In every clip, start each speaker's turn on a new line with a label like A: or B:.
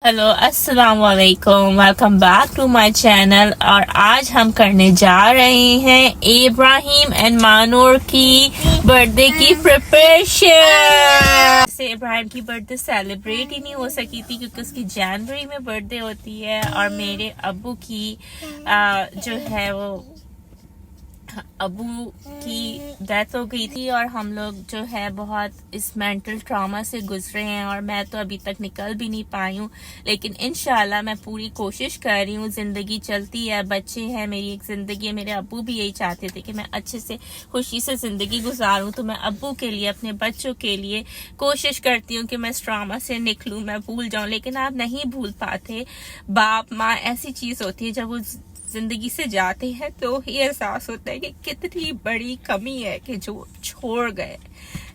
A: Hello अस्सलाम वालेकुम, welcome back to my channel. और आज हम करने जा रहे हैं इब्राहिम एंड मानूर की बर्थडे की प्रिपरेशन। से इब्राहिम की बर्थडे सेलिब्रेट ही नहीं हो सकी थी क्योंकि उसकी जनवरी में बर्थडे होती है और मेरे अब्बू की जो है वो अबू की डेथ हो गई थी और हम लोग जो है बहुत इस मेंटल ट्रॉमा से गुजरे हैं और मैं तो अभी तक निकल भी नहीं पाई हूँ, लेकिन इंशाल्लाह मैं पूरी कोशिश कर रही हूँ। जिंदगी चलती है, बच्चे हैं, मेरी एक जिंदगी है। मेरे अब्बू भी यही चाहते थे कि मैं अच्छे से खुशी से जिंदगी गुजारूं, तो मैं अब्बू के लिए, अपने बच्चों के लिए कोशिश करती हूँ कि मैं इस ट्रॉमा से निकलूं, मैं भूल जाऊं। लेकिन आप नहीं भूल पाते। बाप माँ ऐसी चीज होती है, जब वो जिंदगी से जाते हैं तो ही एहसास होता है कि कितनी बड़ी कमी है कि जो छोड़ गए।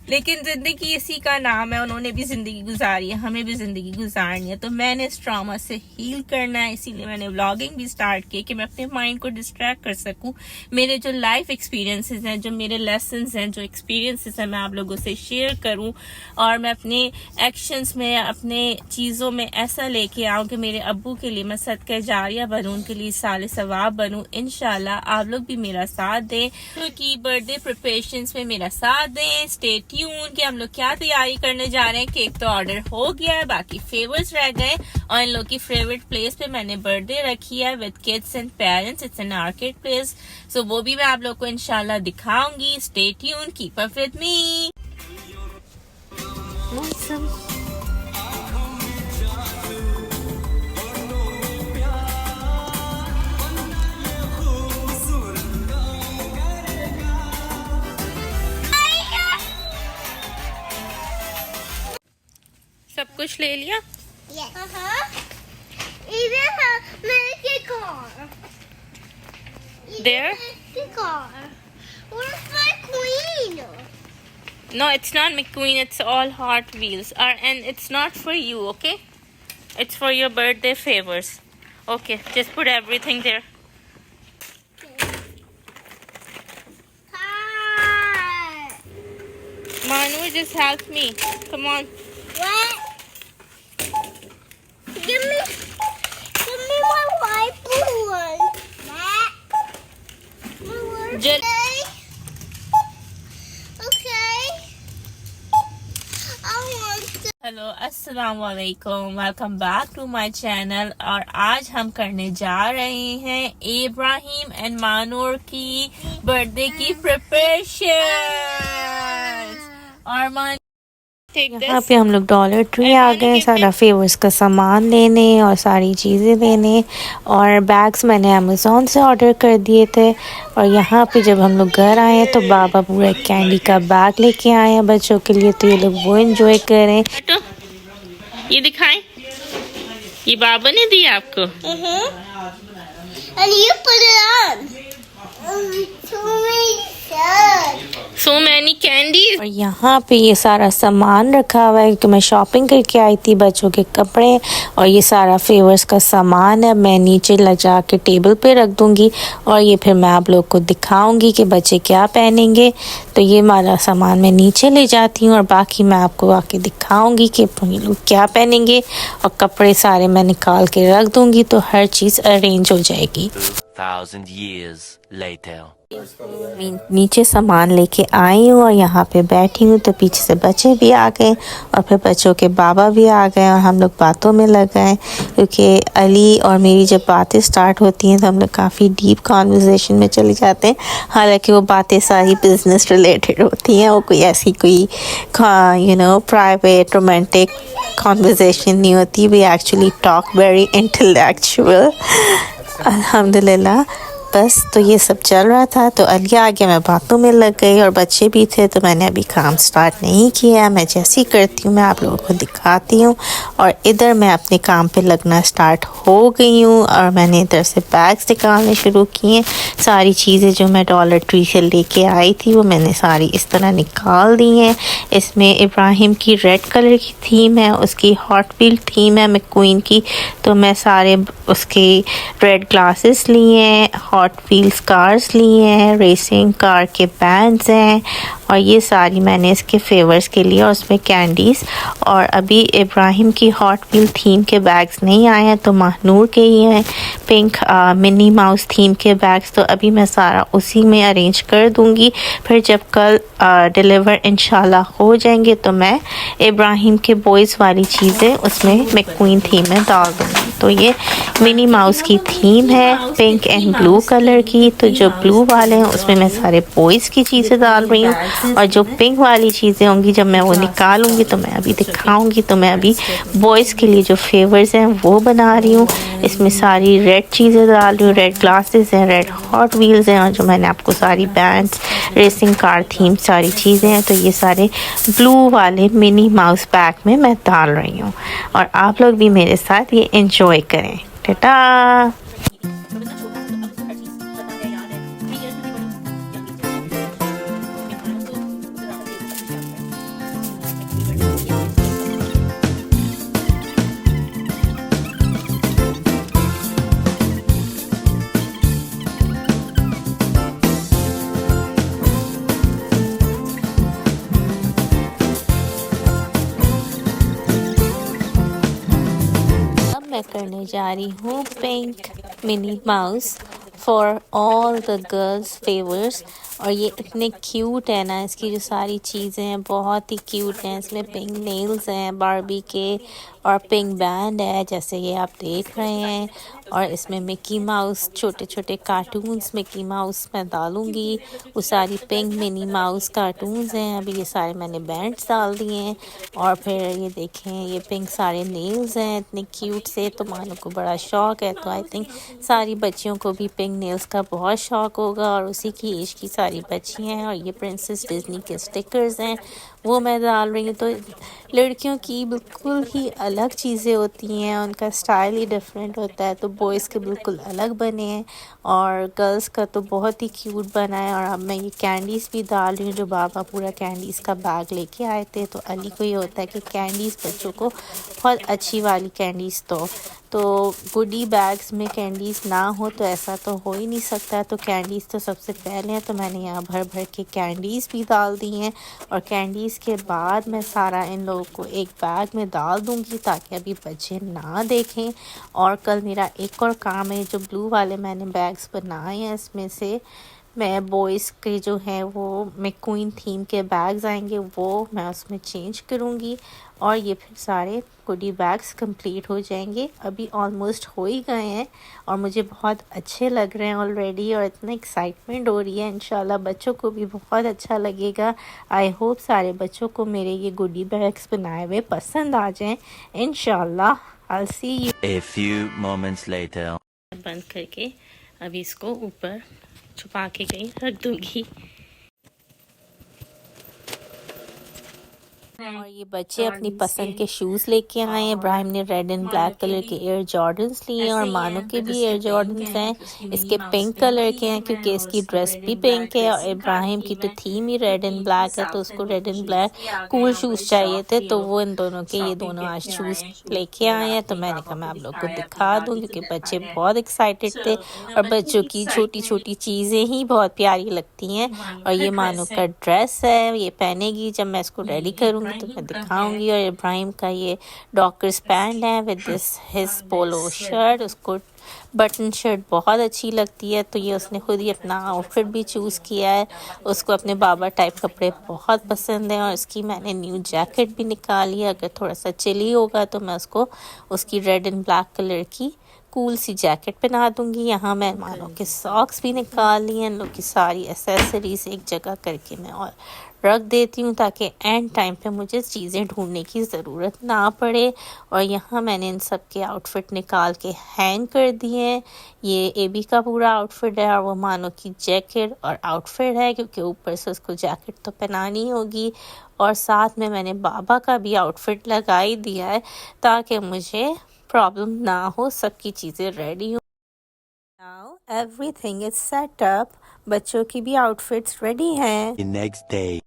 A: लेकिन जिंदगी इसी का नाम है, उन्होंने भी जिंदगी गुजारी है, हमें भी जिंदगी गुजारनी है। तो मैंने इस ट्रॉमा से हील करना है, इसीलिए मैंने व्लॉगिंग भी स्टार्ट की कि मैं अपने माइंड को डिस्ट्रैक्ट कर सकूं। मेरे जो लाइफ एक्सपीरियंसेस हैं, जो मेरे लेसन्स हैं, जो एक्सपीरियंसेस हैं, मैं आप लोगों से शेयर करूं और मैं अपने एक्शंस में, अपने चीज़ों में ऐसा लेके आऊं कि मेरे अब्बू के लिए मैं सदका जारिया बनूं, उनके लिए साले सवाब बनूं। इंशाल्लाह आप लोग भी मेरा साथ दें, क्योंकि बर्थडे प्रिपरेशंस में मेरा साथ दें। स्टे ट्यून कि हम लोग क्या तैयारी करने जा रहे हैं। केक तो ऑर्डर हो गया है, बाकी फेवर्स रह गए और इन लोग की फेवरेट प्लेस पे मैंने बर्थडे रखी है with kids and parents. It's an arcade place, so वो भी मैं आप लोग को इंशाल्लाह दिखाऊंगी। Stay tune, keep up with me. सब कुछ ले लिया? There?
B: Where's my queen?
A: No, it's not McQueen. It's all Hot Wheels, and it's not for you. Okay, it's for your birthday favors. Okay, just put everything there.
B: Hi.
A: Manu, just help me. Come on.
B: What? Give me my white blue one. Matt.
A: Just
B: Okay. I want to.
A: Hello अस्सलाम वालेकुम, welcome back to my channel. और आज हम करने जा रहे हैं Ibrahim and Manur की बर्थडे की प्रिपरेशन। और
C: यहाँ पे हम लोग डॉलर ट्री आ गए सारा फेवर्स का सामान लेने और सारी चीज़ें लेने, और बैग्स मैंने अमेज़ोन से ऑर्डर कर दिए थे। और यहाँ पे जब हम लोग घर आए हैं तो बाबा पूरा कैंडी का बैग लेके आए हैं बच्चों के लिए, तो ये लोग वो एंजॉय करें।
A: ये दिखाएं, ये बाबा ने दिया आपको।
B: And you put it on.
A: So many candies.
C: और यहाँ पे ये सारा सामान रखा हुआ है क्योंकि मैं शॉपिंग करके आई थी, बच्चों के कपड़े और ये सारा फेवर्स का सामान है। मैं नीचे लगा के टेबल पे रख दूँगी और ये फिर मैं आप लोग को दिखाऊंगी कि बच्चे क्या पहनेंगे। तो ये हमारा सामान मैं नीचे ले जाती हूँ और बाकी मैं आपको आके दिखाऊंगी कि ये लोग क्या पहनेंगे। और कपड़े सारे मैं निकाल के रख दूँगी तो हर चीज़ अरेंज हो जाएगी।
D: 2,000 years later.
C: नीचे सामान लेके आई हूँ और यहाँ पे बैठी हूँ तो पीछे से बच्चे भी आ गए और फिर बच्चों के बाबा भी आ गए और हम लोग बातों में लग गए, क्योंकि अली और मेरी जब बातें स्टार्ट होती हैं तो हम लोग काफ़ी डीप कॉन्वर्सेशन में चले जाते हैं। हालांकि वो बातें सारी बिजनेस रिलेटेड होती हैं, वो कोई ऐसी कोई प्राइवेट रोमांटिक कॉन्वर्सेशन नहीं होती। We actually talk very intellectual, अल्हम्दुलिल्लाह। बस तो ये सब चल रहा था, तो अली आगे मैं बातों में लग गई और बच्चे भी थे, तो मैंने अभी काम स्टार्ट नहीं किया। मैं जैसे ही करती हूँ मैं आप लोगों को दिखाती हूँ। और इधर मैं अपने काम पे लगना स्टार्ट हो गई हूँ और मैंने इधर से बैग्स निकालने शुरू किए। सारी चीज़ें जो मैं डॉलर ट्री से लेके आई थी वो मैंने सारी इस तरह निकाल दी हैं। इसमें इब्राहिम की रेड कलर की थीम है, उसकी हॉट व्हील थीम है McQueen की, तो मैं सारे उसके रेड ग्लासेस लिए हैं। हॉट व्हील्स कार्स लिए हैं, रेसिंग कार के बैंड्स हैं और ये सारी मैंने इसके फेवर्स के लिए और उसमें कैंडीज़। और अभी इब्राहिम की हॉट व्हील थीम के बैग्स नहीं आए हैं तो महानूर के ही हैं पिंक मिनी माउस थीम के बैग्स, तो अभी मैं सारा उसी में अरेंज कर दूंगी। फिर जब कल डिलीवर इंशाल्लाह हो जाएंगे तो मैं इब्राहिम के बॉयज़ वाली चीज़ें उसमें मैक्वीन थीम में डाल दूंगी। तो ये मिनी माउस की थीम है पिंक एंड ब्लू कलर की, तो जो ब्लू वाले हैं उसमें मैं सारे बॉयज़ की चीज़ें डाल रही हूँ और जो पिंक वाली चीज़ें होंगी जब मैं वो निकालूंगी तो मैं अभी दिखाऊंगी। तो मैं अभी बॉयज़ के लिए जो फेवर्स हैं वो बना रही हूँ। इसमें सारी रेड चीज़ें डाल रही हूँ, रेड ग्लासेस हैं, रेड हॉट व्हील्स हैं और जो मैंने आपको सारी बैंड्स रेसिंग कार थीम सारी चीज़ें हैं, तो ये सारे ब्लू वाले मिनी माउस बैग में मैं डाल रही हूँ और आप लोग भी मेरे साथ ये एंजॉय करें। टाटा। मैं करने जा रही हूँ pink Minnie Mouse for all the girls favours. और ये इतने क्यूट है ना, इसकी जो सारी चीज़ें हैं बहुत ही क्यूट हैं। इसमें पिंक नेल्स हैं बारबी के और पिंक बैंड है जैसे ये आप देख रहे हैं, और इसमें मिकी माउस छोटे छोटे कार्टून्स मिकी माउस मैं डालूंगी। वो सारी पिंक मिनी माउस कार्टून्स हैं। अभी ये सारे मैंने बैंड्स डाल दिए हैं और फिर ये देखें ये पिंक सारे नेल्स हैं इतने क्यूट से, तो मानो को बड़ा शौक़ है। तो आई थिंक सारी बच्चियों को भी पिंक नेल्स का बहुत शौक़ होगा और उसी की एज की सारी बच्चियाँ हैं। और ये प्रिंसेस डिज्नी के स्टिकर्स हैं वो मैं डाल रही हूँ। तो लड़कियों की बिल्कुल ही अलग चीज़ें होती हैं, उनका स्टाइल ही डिफरेंट होता है। तो बॉयज़ के बिल्कुल अलग बने हैं और गर्ल्स का तो बहुत ही क्यूट बना है। और अब मैं ये कैंडीज़ भी डाल रही हूँ, जो बाबा पूरा कैंडीज़ का बैग लेके आए थे। तो अली को ये होता है कि कैंडीज़ बच्चों को बहुत अच्छी वाली कैंडीज़ तो गुडी बैग्स में कैंडीज़ ना हो तो ऐसा तो हो ही नहीं सकता। तो कैंडीज़ तो सबसे पहले हैं, तो मैंने यहाँ भर भर के कैंडीज़ भी डाल दी हैं। और कैंडीज़ के बाद मैं सारा इन लोगों को एक बैग में डाल दूँगी ताकि अभी बच्चे ना देखें। और कल मेरा एक और काम है, जो ब्लू वाले मैंने बैग्स बनाए हैं इसमें से मैं बॉयज़ के जो हैं वो मैक्वीन थीम के बैग्स आएंगे वो मैं उसमें चेंज करूँगी और ये फिर सारे गुडी बैग्स कंप्लीट हो जाएंगे। अभी ऑलमोस्ट हो ही गए हैं और मुझे बहुत अच्छे लग रहे हैं ऑलरेडी और इतना एक्साइटमेंट हो रही है। इंशाल्लाह बच्चों को भी बहुत अच्छा लगेगा। आई होप सारे बच्चों को मेरे ये गुडी बैग्स बनाए हुए पसंद आ जाएं। इंशाल्लाह आई सी you.
D: A few moments later.
A: बंद करके अभी इसको ऊपर छुपा के कहीं रख दूंगी।
C: और ये बच्चे अपनी पसंद के शूज़ लेके आए हैं। इब्राहिम ने रेड एंड ब्लैक कलर के एयर जॉर्डन्स लिए हैं और मानो के भी एयर जॉर्डन्स हैं। इसके पिंक कलर के हैं क्योंकि इसकी ड्रेस भी पिंक है और इब्राहिम की तो theme he red and black है, तो उसको red and black cool shoes चाहिए थे। तो वो इन दोनों के ये दोनों आज शूज़ लेके आए हैं। तो मैंने कहा मैं आप लोग को दिखा दूँ क्योंकि बच्चे बहुत एक्साइटेड थे और बच्चों की छोटी छोटी चीज़ें ही बहुत प्यारी लगती हैं। और ये मानो का ड्रेस है, ये पहनेगी जब मैं इसको रेडी करूँगी तो मैं दिखाऊंगी। और इब्राहिम का ये डॉकर्स पैंट है with this his polo shirt, उसको बटन शर्ट बहुत अच्छी लगती है। तो ये उसने खुद ही अपना आउटफिट भी चूज़ किया है, उसको अपने बाबा टाइप कपड़े बहुत पसंद हैं। और इसकी मैंने न्यू जैकेट भी निकाली है, अगर थोड़ा सा चिली होगा तो मैं उसको उसकी रेड एंड ब्लैक कलर की कूल सी जैकेट पहना दूंगी। यहाँ मैं मानो के सॉक्स भी निकाल लिए, इन लोग की सारी एसेसरीज एक जगह करके मैं और रख देती हूँ ताकि एंड टाइम पे मुझे चीज़ें ढूंढने की ज़रूरत ना पड़े। और यहाँ मैंने इन सब के आउटफिट निकाल के हैंग कर दिए हैं। ये एबी का पूरा आउटफिट है और वो मानो की जैकेट और आउटफिट है क्योंकि ऊपर से उसको जैकेट तो पहनानी होगी। और साथ में मैंने बाबा का भी आउटफिट लगा ही दिया है ताकि मुझे प्रॉब्लम ना हो, सबकी चीज़ें रेडी हो। Now everything is set up, बच्चों की भी आउटफिट्स रेडी हैं।
D: The next day.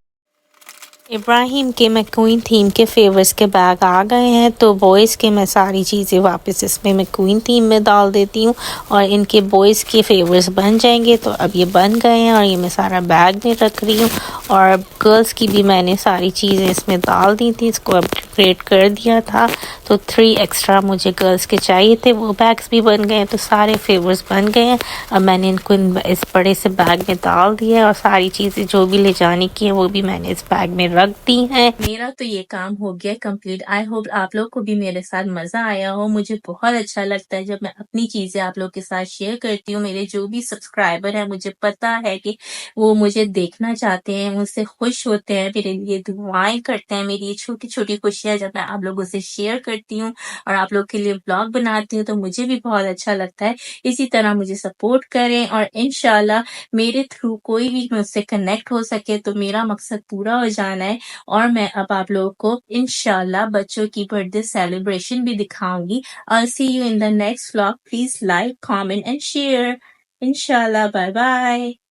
C: इब्राहिम के मैक्वीन थीम के फेवर्स के बैग आ गए हैं, तो बॉयज़ के मैं सारी चीज़ें वापस इसमें मैक्वीन थीम में डाल देती हूँ और इनके बॉयज़ के फेवर्स बन जाएंगे। तो अब ये बन गए हैं और ये मैं सारा बैग में रख रही हूँ। और गर्ल्स की भी मैंने सारी चीज़ें इसमें डाल दी थी, इसको अपग्रेड कर दिया था। तो 3 एक्स्ट्रा मुझे गर्ल्स के चाहिए थे, वो बैग्स भी बन गए हैं, तो सारे फेवर्स बन गए हैं। अब मैंने इनको इस बड़े से बैग में डाल दिया है और सारी चीज़ें जो भी ले जाने की है वो भी मैंने इस बैग में रख दी हैं।
A: मेरा तो ये काम हो गया कंप्लीट। आई होप आप लोग को भी मेरे साथ मजा आया हो। मुझे बहुत अच्छा लगता है जब मैं अपनी चीजें आप लोग के साथ शेयर करती हूँ। मेरे जो भी सब्सक्राइबर हैं, मुझे पता है कि वो मुझे देखना चाहते हैं, मुझसे खुश होते हैं, मेरे लिए दुआएं करते हैं। मेरी ये छोटी छोटी खुशियां जब मैं आप लोगों से शेयर करती हूँ और आप लोग के लिए ब्लॉग बनाती हूँ तो मुझे भी बहुत अच्छा लगता है। इसी तरह मुझे सपोर्ट करें और इंशाल्लाह मेरे थ्रू कोई भी मुझसे कनेक्ट हो सके तो मेरा मकसद पूरा हो जाना है। और मैं अब आप लोगों को इंशाल्लाह बच्चों की बर्थडे सेलिब्रेशन भी दिखाऊंगी। I'll see you in the next vlog. Please like, comment and share. Inshallah. Bye bye.